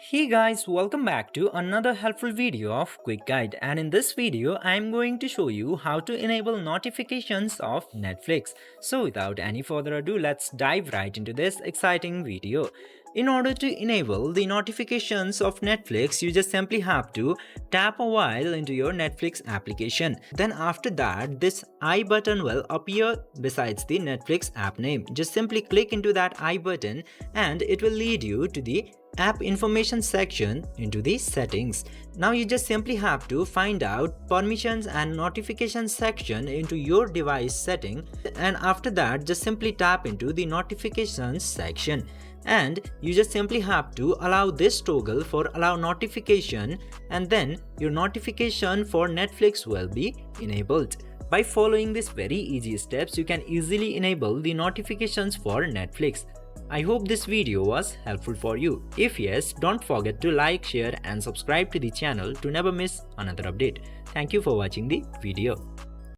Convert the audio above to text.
Hey guys, welcome back to another helpful video of Quick Guide, and in this video I am going to show you how to enable notifications of Netflix. So without any further ado, let's dive right into this exciting video. In order to enable the notifications of Netflix, you just simply have to tap a while into your Netflix application. Then after that, this I button will appear besides the Netflix app name. Just simply click into that I button and it will lead you to the app information section into the settings. Now you just simply have to find out permissions and notifications section into your device setting, and after that just simply tap into the notifications section, and you just simply have to allow this toggle for allow notification, and then your notification for Netflix will be enabled. By following these very easy steps, you can easily enable the notifications for Netflix. I hope this video was helpful for you. If yes, don't forget to like, share and subscribe to the channel to never miss another update. Thank you for watching the video.